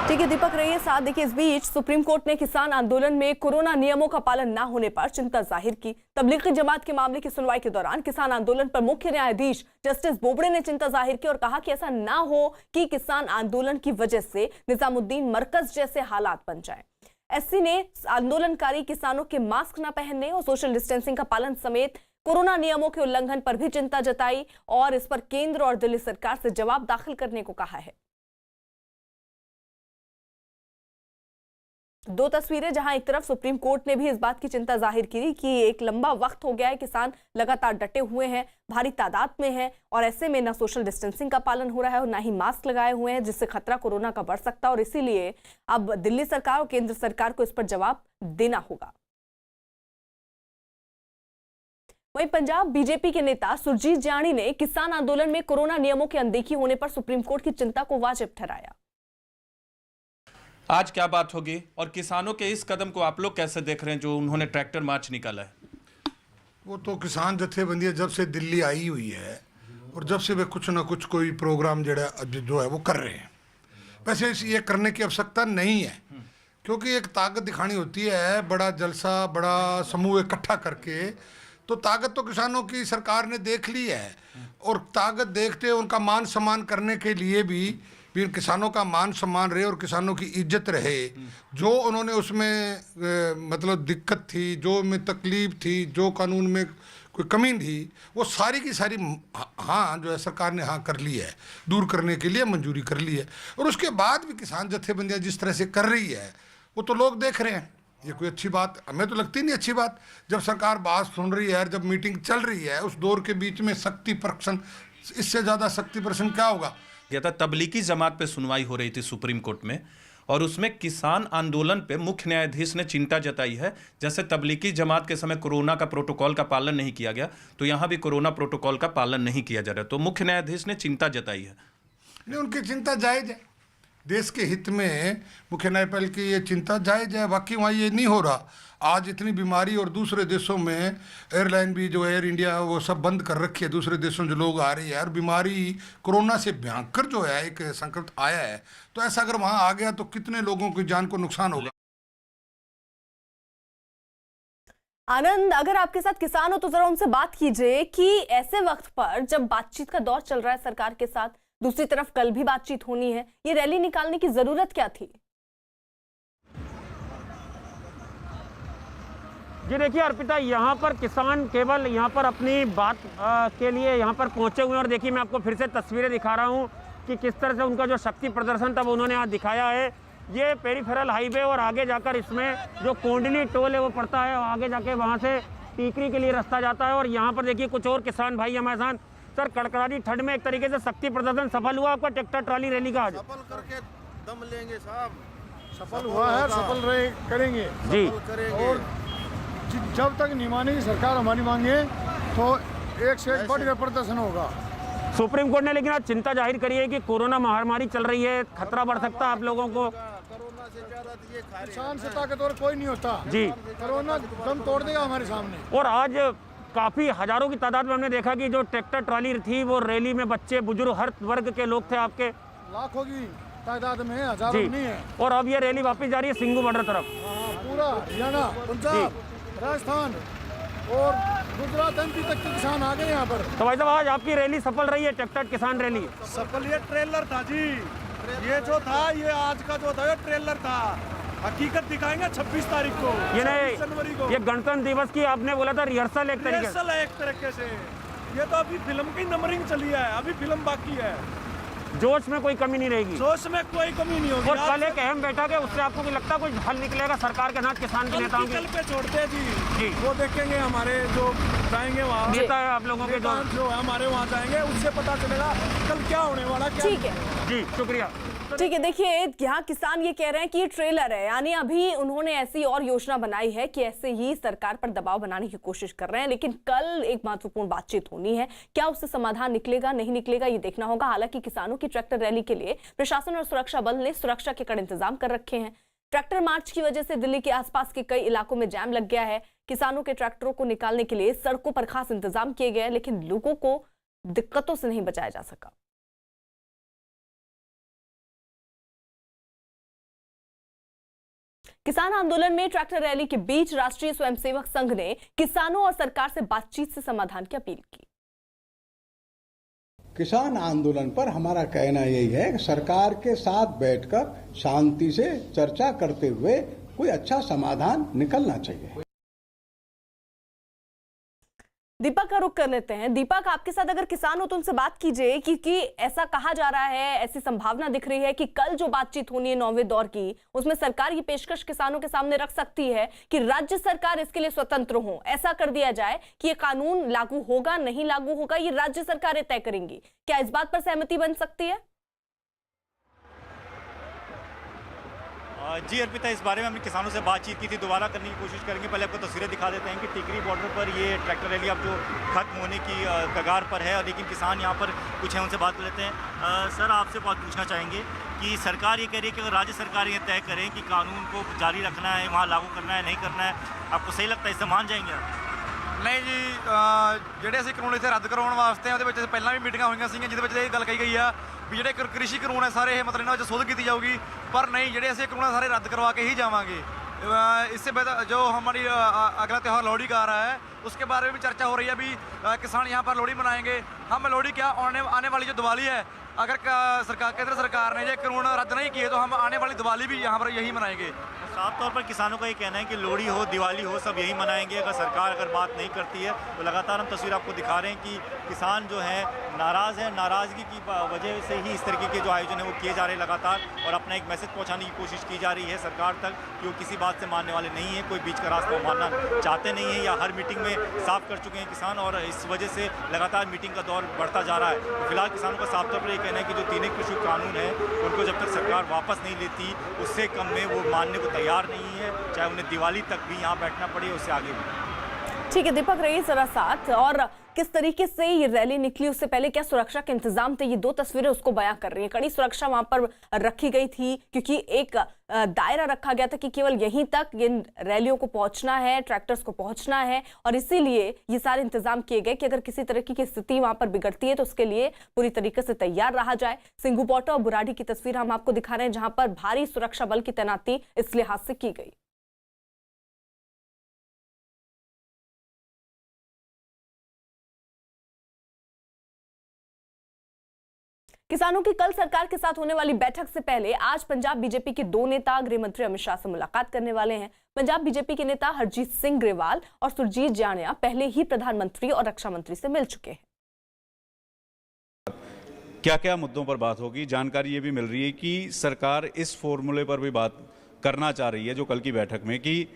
ठीक है दीपक, रहिए साथ। देखिए इस बीच सुप्रीम कोर्ट ने किसान आंदोलन में कोरोना नियमों का पालन न होने पर चिंता जाहिर की। तबलीगी जमात के मामले की सुनवाई के दौरान किसान आंदोलन पर मुख्य न्यायाधीश जस्टिस बोबड़े ने चिंता जाहिर की और कहा कि ऐसा ना हो कि किसान आंदोलन की वजह से निजामुद्दीन मरकज जैसे हालात बन जाए। एससी ने आंदोलनकारी किसानों के मास्क न पहनने और सोशल डिस्टेंसिंग का पालन समेत कोरोना नियमों के उल्लंघन पर भी चिंता जताई और इस पर केंद्र और दिल्ली सरकार से जवाब दाखिल करने को कहा है। दो तस्वीरें जहां एक तरफ सुप्रीम कोर्ट ने भी इस बात की चिंता जाहिर की कि एक लंबा वक्त हो गया है, किसान लगातार डटे हुए हैं, भारी तादाद में हैं और ऐसे में ना सोशल डिस्टेंसिंग का पालन हो रहा है और ना ही मास्क लगाए हुए हैं, जिससे खतरा कोरोना का बढ़ सकता है और इसीलिए अब दिल्ली सरकार और केंद्र सरकार को इस पर जवाब देना होगा। वहीं पंजाब बीजेपी के नेता सुरजीत जानी ने किसान आंदोलन में कोरोना नियमों की अनदेखी होने पर सुप्रीम कोर्ट की चिंता को वाजिब ठहराया। आज क्या बात होगी और किसानों के इस कदम को आप लोग कैसे देख रहे हैं जो उन्होंने ट्रैक्टर मार्च निकाला है? वो तो किसान जत्थेबंदी जब से दिल्ली आई हुई है और जब से वे कुछ ना कुछ कोई प्रोग्राम जो है वो कर रहे हैं। वैसे ये करने की आवश्यकता नहीं है, क्योंकि एक ताकत दिखानी होती है, बड़ा जलसा, बड़ा समूह इकट्ठा करके। तो ताकत तो किसानों की सरकार ने देख ली है और ताकत देखते उनका मान सम्मान करने के लिए भी किसानों का मान सम्मान रहे और किसानों की इज्जत रहे। जो उन्होंने उसमें मतलब दिक्कत थी, जो में तकलीफ थी, जो कानून में कोई कमी थी, वो सारी की सारी हाँ जो है सरकार ने हाँ कर ली है, दूर करने के लिए मंजूरी कर ली है। और उसके बाद भी किसान जत्थेबंदियाँ जिस तरह से कर रही है वो तो लोग देख रहे हैं। ये कोई अच्छी बात हमें तो लगती नहीं अच्छी बात। जब सरकार बात सुन रही है, जब मीटिंग चल रही है, उस दौर के बीच में शक्ति प्रदर्शन, इससे ज़्यादा शक्ति प्रदर्शन क्या होगा। गया था तबलीगी जमात पे सुनवाई हो रही थी सुप्रीम कोर्ट में और उसमें किसान आंदोलन पे मुख्य न्यायाधीश ने चिंता जताई है। जैसे तबलीगी जमात के समय कोरोना का प्रोटोकॉल का पालन नहीं किया गया, तो यहाँ भी कोरोना प्रोटोकॉल का पालन नहीं किया जा रहा, तो मुख्य न्यायाधीश ने चिंता जताई है। नहीं, उनकी चिंता जायज़ है। देश के हित में मुख्य न्यायपाल की ये चिंता जायज़ है। बाकी वहाँ ये नहीं हो रहा। आज इतनी बीमारी और दूसरे देशों में एयरलाइन भी जो एयर इंडिया वो सब बंद कर रखी है, दूसरे देशों जो लोग आ रही है, और बीमारी कोरोना से भयंकर जो है एक संकट आया है, तो ऐसा अगर वहाँ आ गया तो कितने लोगों की जान को नुकसान होगा। आनंद, अगर आपके साथ किसान हो तो जरा उनसे बात कीजिए कि ऐसे वक्त पर जब बातचीत का दौर चल रहा है सरकार के साथ, दूसरी तरफ कल भी बातचीत होनी है, ये रैली निकालने की जरूरत क्या थी? जी देखिए अर्पिता, यहाँ पर किसान केवल यहाँ पर अपनी बात के लिए यहाँ पर पहुँचे हुए हैं। और देखिए मैं आपको फिर से तस्वीरें दिखा रहा हूँ कि किस तरह से उनका जो शक्ति प्रदर्शन था वो उन्होंने आज दिखाया है। ये पेरीफेरल हाईवे और आगे जाकर इसमें जो कोंडली टोल है वो पड़ता है, और आगे जाके वहाँ से टीकरी के लिए रास्ता जाता है। और यहाँ पर देखिए कुछ और किसान भाई हमारे साथ। सर, कड़कड़ाती ठंड में एक तरीके से शक्ति प्रदर्शन सफल हुआ आपका ट्रैक्टर ट्राली रैली का? आज सफल करके दम लेंगे साहब, सफल हुआ है, सफल करेंगे जी। और जब तक नहीं मानेगी सरकार हमारी मांगे तो एक से एक बढ़कर प्रदर्शन होगा। सुप्रीम कोर्ट ने लेकिन आज चिंता जाहिर करी है कि कोरोना महामारी चल रही है, खतरा बढ़ सकता है आप लोगों को। कोरोना से ज्यादा किसान से ताकतवर कोई नहीं होता जी। कोरोना दम तोड़ देगा हमारे सामने। और आज काफी हजारों की तादाद में हमने देखा कि जो ट्रैक्टर ट्राली थी वो रैली में बच्चे बुजुर्ग हर वर्ग के लोग थे आपके। लाखों की तादाद में, हजारों नहीं है। और अब ये रैली वापस जा रही है सिंघू बॉर्डर तरफ। पूरा हरियाणा, पंजाब, राजस्थान और गुजरात, एमपी तक के किसान आ गए यहाँ पर। तो भाई साहब आज आपकी रैली सफल रही है, ट्रैक्टर किसान रैली सफल। ये ट्रेलर था जी, ये जो था ये आज का जो था ये ट्रेलर था। हकीकत दिखाएंगे 26 तारीख को, ये 26 जनवरी को। ये गणतंत्र दिवस की आपने बोला था रिहर्सल एक तरीके से। ये तो अभी फिल्म की नंबरिंग चली है, अभी फिल्म बाकी है। जोश में कोई कमी नहीं रहेगी, जोश में कोई कमी नहीं होगी। और कल एक अहम बैठक है, उससे आपको भी लगता है कुछ हल निकलेगा सरकार के साथ किसान के नेताओं के? कल पे छोड़ते हैं जी, वो देखेंगे हमारे जो जाएंगे वहाँ नेता है आप लोगों के जो हमारे वहाँ जाएंगे, उससे पता चलेगा कल क्या होने वाला। ठीक है जी, शुक्रिया। ठीक है, देखिए यहाँ किसान ये कह रहे हैं कि ये ट्रेलर है, यानी अभी उन्होंने ऐसी और योजना बनाई है कि ऐसे ही सरकार पर दबाव बनाने की कोशिश कर रहे हैं, लेकिन कल एक महत्वपूर्ण बातचीत होनी है। क्या उससे समाधान निकलेगा नहीं निकलेगा ये देखना होगा। हालांकि किसानों की ट्रैक्टर रैली के लिए प्रशासन और सुरक्षा बल ने सुरक्षा के कड़े इंतजाम कर रखे हैं। ट्रैक्टर मार्च की वजह से दिल्ली के आसपास के कई इलाकों में जैम लग गया है। किसानों के ट्रैक्टरों को निकालने के लिए सड़कों पर खास इंतजाम किए गए, लेकिन लोगों को दिक्कतों से नहीं बचाया जा सका। किसान आंदोलन में ट्रैक्टर रैली के बीच राष्ट्रीय स्वयंसेवक संघ ने किसानों और सरकार से बातचीत से समाधान की अपील की। किसान आंदोलन पर हमारा कहना यही है कि सरकार के साथ बैठकर शांति से चर्चा करते हुए कोई अच्छा समाधान निकलना चाहिए। दीपक का रुख कर लेते हैं। दीपक, आपके साथ अगर किसान हो तो उनसे बात कीजिए, क्योंकि ऐसा कहा जा रहा है, ऐसी संभावना दिख रही है कि कल जो बातचीत होनी है 9वें दौर की, उसमें सरकार ये पेशकश किसानों के सामने रख सकती है कि राज्य सरकार इसके लिए स्वतंत्र हो। ऐसा कर दिया जाए कि ये कानून लागू होगा नहीं लागू होगा ये राज्य सरकारें तय करेंगी। क्या इस बात पर सहमति बन सकती है? जी अर्पिता, इस बारे में हमने किसानों से बातचीत की थी, दोबारा करने की कोशिश करेंगे। पहले आपको तस्वीरें दिखा देते हैं कि टिकरी बॉर्डर पर ये ट्रैक्टर रैली अब जो खत्म होने की कगार पर है, लेकिन किसान यहाँ पर कुछ है, उनसे बात कर लेते हैं। सर, आपसे बात पूछना चाहेंगे कि सरकार ये कह रही है कि अगर राज्य सरकार ये तय करें कि कानून को जारी रखना है, वहाँ लागू करना है नहीं करना है, आपको सही लगता है, इससे मान जाएंगे आप? नहीं जी, ਜਿਹੜੇ ਅਸੀਂ ਕਾਨੂੰਨ ਇੱਥੇ ਰੱਦ ਕਰਵਾਉਣ ਵਾਸਤੇ ਉਹਦੇ ਵਿੱਚ ਪਹਿਲਾਂ ਵੀ ਮੀਟਿੰਗਾਂ ਹੋਈਆਂ ਸੀਗੀਆਂ ਜਿਹਦੇ ਵਿੱਚ ਇਹ ਗੱਲ ਕਹੀ ਗਈ ਆ ਵੀ ਜਿਹੜੇ ਕ੍ਰਿਸ਼ੀ ਕਾਨੂੰਨ ਹੈ ਸਾਰੇ ਇਹ ਮਤਲਬ ਇਹਨਾਂ ਵਿੱਚ ਸੋਧ ਕੀਤੀ ਜਾਊਗੀ, ਪਰ ਨਹੀਂ, ਜਿਹੜੇ ਅਸੀਂ ਕਾਨੂੰਨ ਸਾਰੇ ਰੱਦ करवा के ही जावांगे। इससे बेहतर जो हमारी अगला त्यौहार लोहड़ी का आ रहा है उसके बारे में भी चर्चा हो रही है। अभी किसान यहाँ पर लोहड़ी मनाएंगे, हम लोहड़ी क्या आने वाली जो दिवाली है, अगर सरकार केंद्र सरकार ने ये कानून रद्द नहीं किए तो हम आने वाली दिवाली भी यहाँ पर यही मनाएंगे। साफ तौर पर किसानों का ये कहना है कि लोहड़ी हो दिवाली हो सब यही मनाएंगे। अगर सरकार बात नहीं करती है तो लगातार हम तस्वीर आपको दिखा रहे हैं कि किसान जो है नाराज़ है, नाराज़गी की वजह से ही इस तरीके के जो आयोजन है वो किए जा रहे हैं लगातार, और अपना एक मैसेज पहुंचाने की कोशिश की जा रही है सरकार तक कि वो किसी बात से मानने वाले नहीं है, कोई बीच का रास्ता मानना चाहते नहीं है, या हर मीटिंग में साफ कर चुके हैं किसान, और इस वजह से लगातार मीटिंग का दौर बढ़ता जा रहा है। तो फिलहाल किसानों का साफ तौर पर ये कहना है कि जो 3 कृषि कानून है उनको जब तक सरकार वापस नहीं लेती उससे कम में वो मानने को तैयार नहीं है, चाहे उन्हें दिवाली तक भी यहाँ बैठना पड़े, उससे आगे भी। ठीक है दीपक, रही जरा साथ। और किस तरीके से ये रैली निकली, उससे पहले क्या सुरक्षा के इंतजाम थे, ये दो तस्वीरें उसको बयां कर रही हैं। कड़ी सुरक्षा वहां पर रखी गई थी क्योंकि एक दायरा रखा गया था कि केवल यहीं तक इन रैलियों को पहुंचना है, ट्रैक्टर्स को पहुंचना है, और इसीलिए ये सारे इंतजाम किए गए कि अगर किसी तरह की स्थिति वहां पर बिगड़ती है तो उसके लिए पूरी तरीके से तैयार रहा जाए। सिंघू पोटा और बुराड़ी की तस्वीर हम आपको दिखा रहे हैं, जहां पर भारी सुरक्षा बल की तैनाती इस लिहाज से की गई। किसानों की कल सरकार के साथ होने वाली बैठक से पहले आज पंजाब बीजेपी के दो नेता गृह मंत्री अमित शाह से मुलाकात करने वाले हैं। पंजाब बीजेपी के नेता हरजीत सिंह ग्रेवाल और सुरजीत जानिया पहले ही प्रधानमंत्री और रक्षा मंत्री से मिल चुके हैं। क्या क्या मुद्दों पर बात होगी, जानकारी ये भी मिल रही है कि सरकार इस फॉर्मूले पर भी बात करना चाह रही है जो कल की बैठक में, कि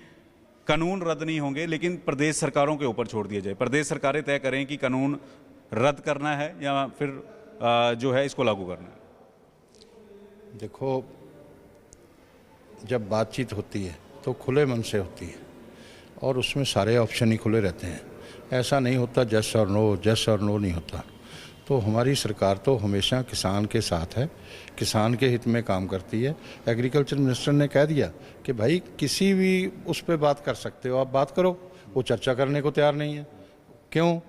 कानून रद्द नहीं होंगे लेकिन प्रदेश सरकारों के ऊपर छोड़ दिया जाए। प्रदेश सरकारें तय करें कि कानून रद्द करना है या फिर जो है इसको लागू करना है। देखो, जब बातचीत होती है तो खुले मन से होती है और उसमें सारे ऑप्शन ही खुले रहते हैं। ऐसा नहीं होता जस और नो नहीं होता। तो हमारी सरकार तो हमेशा किसान के साथ है, किसान के हित में काम करती है। एग्रीकल्चर मिनिस्टर ने कह दिया कि भाई किसी भी उस पर बात कर सकते हो, आप बात करो। वो चर्चा करने को तैयार नहीं है। क्यों?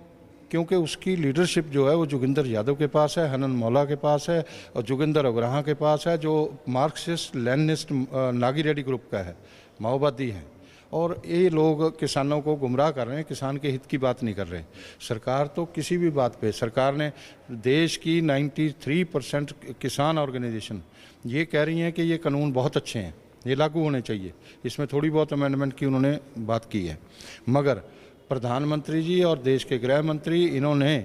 क्योंकि उसकी लीडरशिप जो है वो जोगिंदर यादव के पास है, हनन मौला के पास है और जोगिंदर अग्रहा के पास है, जो Marxist Leninist Nagi Reddy group का है, माओवादी हैं। और ये लोग किसानों को गुमराह कर रहे हैं, किसान के हित की बात नहीं कर रहे। सरकार तो किसी भी बात पे, सरकार ने देश की 93% किसान ऑर्गेनाइजेशन ये कह रही हैं कि ये कानून बहुत अच्छे हैं, ये लागू होने चाहिए। इसमें थोड़ी बहुत अमेंडमेंट की उन्होंने बात की है, मगर प्रधानमंत्री जी और देश के गृह मंत्री, इन्होंने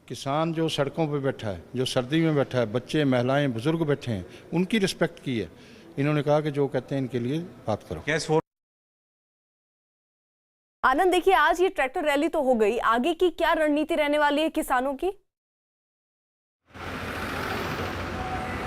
किसान जो सड़कों पे बैठा है, जो सर्दी में बैठा है, बच्चे, महिलाएं, बुजुर्ग बैठे हैं, उनकी रिस्पेक्ट की है। इन्होंने कहा कि जो कहते हैं इनके लिए बात करो। आनंद, देखिए आज ये ट्रैक्टर रैली तो हो गई, आगे की क्या रणनीति रहने वाली है किसानों की?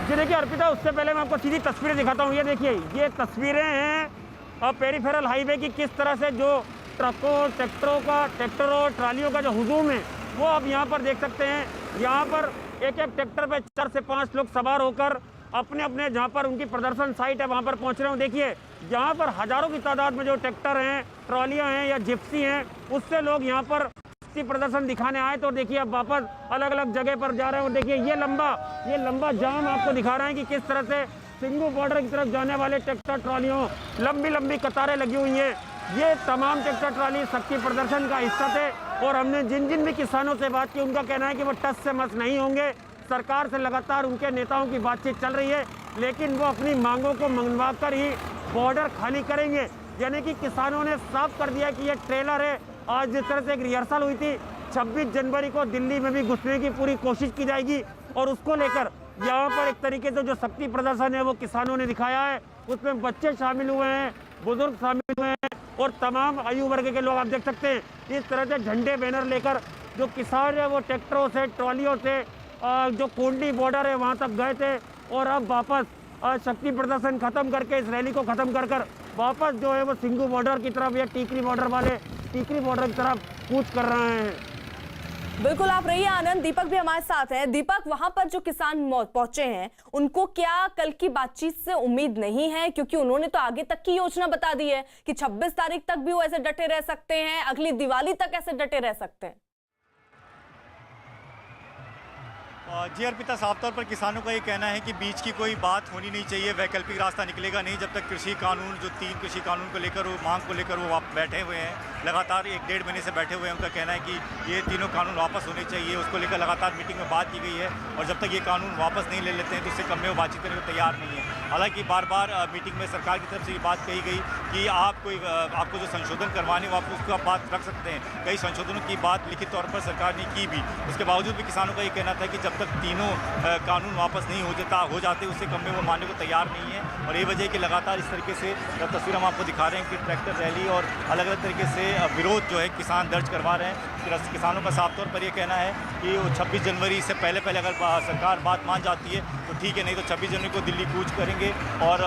जी देखिए अर्पिता, उससे पहले मैं आपको सीधी तस्वीरें दिखाता हूँ। ये देखिए, ये तस्वीरें हैं पेरीफेरल हाईवे की, किस तरह से जो ट्रैक्टरों और ट्रालियों का जो हुजूम है वो आप यहाँ पर देख सकते हैं। यहाँ पर एक एक ट्रैक्टर पे 4 से 5 लोग सवार होकर अपने अपने जहाँ पर उनकी प्रदर्शन साइट है वहाँ पर पहुँच रहे हो। देखिए यहाँ पर हजारों की तादाद में जो ट्रैक्टर हैं, ट्रॉलियाँ हैं या जिप्सी हैं, उससे लोग यहाँ पर प्रदर्शन दिखाने आए। तो देखिए अब वापस अलग अलग जगह पर जा रहे हैं। और देखिए ये लंबा जाम आपको दिखा रहे हैं कि किस तरह से सिंघू बॉर्डर की तरफ जाने वाले ट्रैक्टर ट्रॉलियों लंबी लंबी कतारें लगी हुई हैं। ये तमाम ट्रैक्टर ट्राली शक्ति प्रदर्शन का हिस्सा थे। और हमने जिन भी किसानों से बात की, उनका कहना है कि वो टस से मस नहीं होंगे। सरकार से लगातार उनके नेताओं की बातचीत चल रही है, लेकिन वो अपनी मांगों को मनवा कर ही बॉर्डर खाली करेंगे। यानी कि किसानों ने साफ कर दिया कि ये ट्रेलर है। आज जिस तरह से एक रिहर्सल हुई थी, 26 जनवरी को दिल्ली में भी घुसने की पूरी कोशिश की जाएगी और उसको लेकर यहाँ पर एक तरीके से जो शक्ति प्रदर्शन है वो किसानों ने दिखाया है। उसमें बच्चे शामिल हुए हैं, बुजुर्ग शामिल हुए हैं और तमाम आयु वर्ग के लोग आप देख सकते हैं। इस तरह से झंडे बैनर लेकर जो किसान है वो ट्रैक्टरों से, ट्रॉलियों से जो कोंडली बॉर्डर है वहाँ तक गए थे और अब वापस शक्ति प्रदर्शन खत्म करके, इस रैली को खत्म कर वापस जो है वो सिंघू बॉर्डर की तरफ या टीकरी बॉर्डर की तरफ कूच कर रहे हैं। बिल्कुल, आप रहिए आनंद। दीपक भी हमारे साथ है। दीपक, वहां पर जो किसान पहुंचे हैं उनको क्या कल की बातचीत से उम्मीद नहीं है? क्योंकि उन्होंने तो आगे तक की योजना बता दी है कि 26 तारीख तक भी वो ऐसे डटे रह सकते हैं, अगली दिवाली तक ऐसे डटे रह सकते हैं। जी अर्पिता, साफ तौर पर किसानों का ये कहना है कि बीच की कोई बात होनी नहीं चाहिए, वैकल्पिक रास्ता निकलेगा नहीं जब तक कृषि कानून, जो 3 कृषि कानून को लेकर वो मांग को लेकर वो बैठे हुए हैं, लगातार 1-1.5 महीने से बैठे हुए हैं। उनका कहना है कि ये तीनों कानून वापस होने चाहिए, उसको लेकर लगातार मीटिंग में बात की गई है और जब तक ये कानून वापस नहीं ले लेते हैं तो इससे कम में वो बातचीत करने को तैयार नहीं है। हालांकि बार बार मीटिंग में सरकार की तरफ से ये बात कही गई कि आपको जो संशोधन करवाने वो आप उसको बात रख सकते हैं। कई संशोधनों की बात लिखित तौर पर सरकार ने की भी, उसके बावजूद भी किसानों का ये कहना था कि जब तक तीनों कानून वापस नहीं हो जाते उससे कम में वो मानने को तैयार नहीं है। और ये वजह है कि लगातार इस तरीके से तस्वीर हम आपको दिखा रहे हैं कि ट्रैक्टर रैली और अलग अलग तरीके से विरोध जो है किसान दर्ज करवा रहे हैं। किसानों का साफ तौर पर ये कहना है कि 26 जनवरी से पहले अगर सरकार बात मान जाती है तो ठीक है, नहीं तो 26 जनवरी को दिल्ली कूच करेंगे और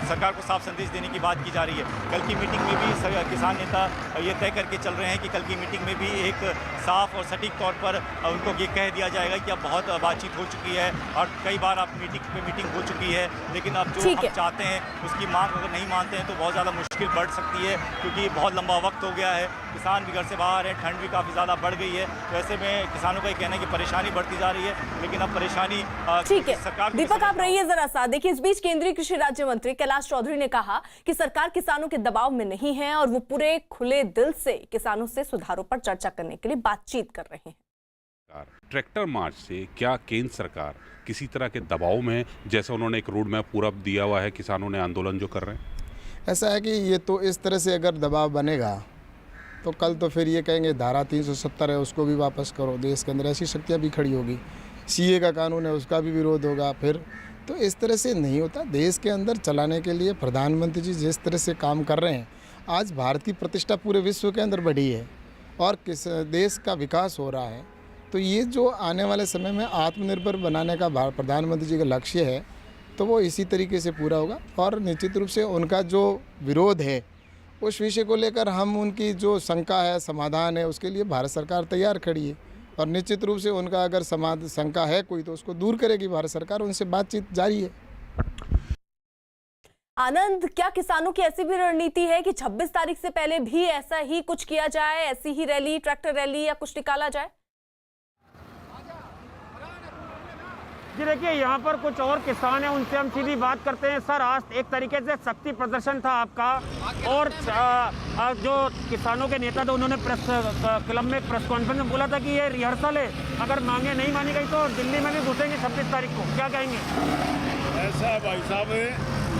सरकार को साफ संदेश देने की बात की जा रही है। है। कल की मीटिंग में भी किसान नेता ये तय करके चल रहे हैं कि कल की मीटिंग में भी एक साफ और सटीक तौर पर उनको ये कह दिया जाएगा कि अब बहुत बातचीत हो चुकी है और कई बार अब मीटिंग हो चुकी है, लेकिन अब जो हम चाहते हैं उसकी मांग अगर नहीं मानते हैं तो बहुत ज़्यादा मुश्किल बढ़ सकती है, क्योंकि बहुत लंबा वक्त हो गया है, किसान भी घर से बाहर है, ठंड भी काफ़ी ज़्यादा बढ़ गई है। तो ऐसे में किसानों का ये कहना है कि परेशानी बढ़ती जा रही है, लेकिन अब परेशानी ठीक है। सरकार दीपक आप रहिए जरा सा। देखिए, इस बीच केंद्रीय कृषि राज्य मंत्री कैलाश चौधरी ने कहा कि सरकार किसानों के दबाव में नहीं है और वो पूरे खुले दिल से किसानों से सुधारों पर चर्चा करने के लिए बातचीत कर रहे हैं। ट्रैक्टर मार्च से क्या केंद्र सरकार किसी तरह के दबाव में, जैसे उन्होंने एक रोड मैप पूरा दिया हुआ है, किसानों ने आंदोलन जो कर रहे हैं? ऐसा है कि ये तो इस तरह से अगर दबाव बनेगा तो कल तो फिर ये कहेंगे धारा 370 है उसको भी वापस करो। देश के अंदर ऐसी शक्तियाँ भी खड़ी होगी, सीए का कानून है उसका भी विरोध होगा फिर। तो इस तरह से नहीं होता। देश के अंदर चलाने के लिए प्रधानमंत्री जी जिस तरह से काम कर रहे हैं, आज भारत की प्रतिष्ठा पूरे विश्व के अंदर बढ़ी है और किस देश का विकास हो रहा है। तो ये जो आने वाले समय में आत्मनिर्भर बनाने का प्रधानमंत्री जी का लक्ष्य है, तो वो इसी तरीके से पूरा होगा। और निश्चित रूप से उनका जो विरोध है उस विषय को लेकर हम उनकी जो शंका है, समाधान है, उसके लिए भारत सरकार तैयार खड़ी है। और निश्चित रूप से उनका अगर शंका है कोई तो उसको दूर करेगी भारत सरकार, उनसे बातचीत जारी है। आनंद, क्या किसानों की ऐसी भी रणनीति है कि 26 तारीख से पहले भी ऐसा ही कुछ किया जाए, ऐसी ही रैली, ट्रैक्टर रैली या कुछ निकाला जाए? जी देखिए, यहाँ पर कुछ और किसान हैं, उनसे हम सीधी बात करते हैं। सर, आज एक तरीके से शक्ति प्रदर्शन था आपका और जो किसानों के नेता थे उन्होंने प्रेस क्लब में प्रेस कॉन्फ्रेंस में बोला था कि ये रिहर्सल है, अगर मांगे नहीं मानी गई तो दिल्ली में भी घुसेंगे 26 तारीख को। क्या कहेंगे? ऐसा भाई साहब,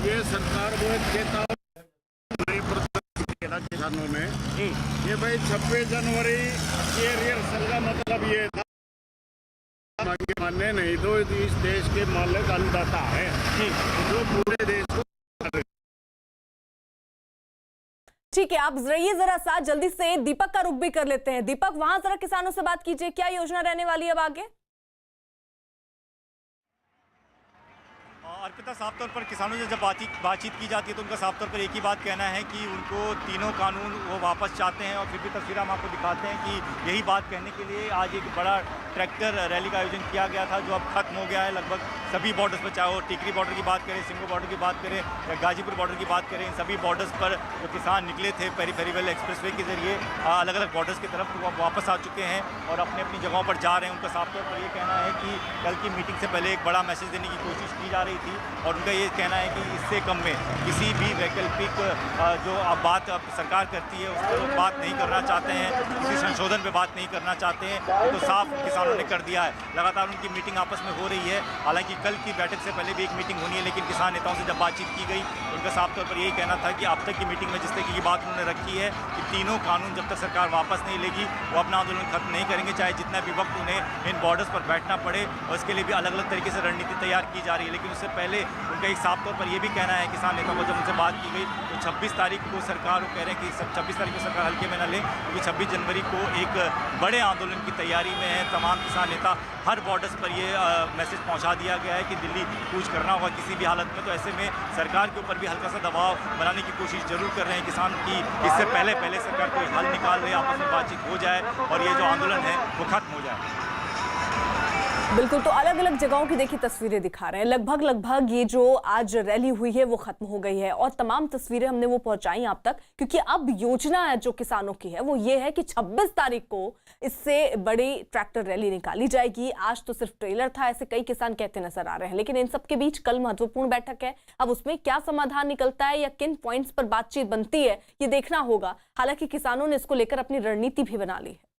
ये सरकार वो चेतावनी किसानों ने ये भाई 26 जनवरी ये रिहर्सल का मतलब ये था मानने नहीं तो इस देश के मालिक अन्नदाता है जो पूरे देश को। ठीक है, आप रहिए जरा सा, जल्दी से दीपक का रुख भी कर लेते हैं। दीपक, वहां जरा किसानों से बात कीजिए, क्या योजना रहने वाली है अब आगे? अर्पिता, साफ तौर पर किसानों से जब बातचीत की जाती है तो उनका साफ तौर पर एक ही बात कहना है कि उनको तीनों कानून वो वापस चाहते हैं। और फिर भी तस्वीर हम आपको दिखाते हैं कि यही बात कहने के लिए आज एक बड़ा ट्रैक्टर रैली का आयोजन किया गया था, जो अब खत्म हो गया है लगभग सभी बॉर्डर्स पर, चाहे वो टीकरी बॉर्डर की बात करें, सिंगो बॉर्डर की बात करें या गाजीपुर बॉर्डर की बात करें, इन सभी बॉर्डर्स पर जो किसान निकले थे पेरीफेरल एक्सप्रेसवे के जरिए अलग अलग बॉर्डर्स की तरफ, तो वो वापस आ चुके हैं और अपनी अपनी जगहों पर जा रहे हैं। उनका साफ तौर पर ये कहना है कि कल की मीटिंग से पहले एक बड़ा मैसेज देने की कोशिश की जा रही थी और उनका ये कहना है कि इससे कम में किसी भी वैकल्पिक जो अब बात सरकार करती है उस पर वो बात नहीं करना चाहते हैं, किसी संशोधन पे बात नहीं करना चाहते हैं, तो साफ किसानों ने कर दिया है। लगातार उनकी मीटिंग आपस में हो रही है, हालांकि कल की बैठक से पहले भी एक मीटिंग होनी है, लेकिन किसान नेताओं से जब बातचीत की गई उनका साफ तौर पर यही कहना था कि अब तक की मीटिंग में जिस तरीके की बात उन्होंने रखी है कि तीनों कानून जब तक सरकार वापस नहीं लेगी वो अपना आंदोलन खत्म नहीं करेंगे, चाहे जितना भी वक्त उन्हें इन बॉर्डर्स पर बैठना पड़े, और इसके लिए भी अलग अलग तरीके से रणनीति तैयार की जा रही है। लेकिन उससे पहले उनका एक साफ तौर पर यह भी कहना है किसान नेताओं को, जब उनसे बात की गई तो 26 तारीख को सरकार, वो कह रहे हैं कि 26 तारीख को सरकार हल्के में न ले, क्योंकि 26 जनवरी को एक बड़े आंदोलन की तैयारी में है। तमाम किसान नेता हर बॉर्डर्स पर ये मैसेज पहुंचा दिया गया है कि दिल्ली कूच करना होगा किसी भी हालत में। तो ऐसे में सरकार के ऊपर भी हल्का सा दबाव बनाने की कोशिश जरूर कर रहे हैं किसान की, इससे पहले सरकार कोई हल निकाल ले, आपस में बातचीत हो जाए और ये जो आंदोलन है वो खत्म हो जाए। बिल्कुल, तो अलग अलग जगहों की देखिए तस्वीरें दिखा रहे हैं। लगभग ये जो आज रैली हुई है वो खत्म हो गई है और तमाम तस्वीरें हमने वो पहुंचाई आप तक, क्योंकि अब योजना है जो किसानों की है वो ये है कि 26 तारीख को इससे बड़ी ट्रैक्टर रैली निकाली जाएगी। आज तो सिर्फ ट्रेलर था, ऐसे कई किसान कहते नजर आ रहे हैं, लेकिन इन सब के बीच कल महत्वपूर्ण बैठक है। अब उसमें क्या समाधान निकलता है या किन पॉइंट्स पर बातचीत बनती है ये देखना होगा। हालांकि किसानों ने इसको लेकर अपनी रणनीति भी बना ली है।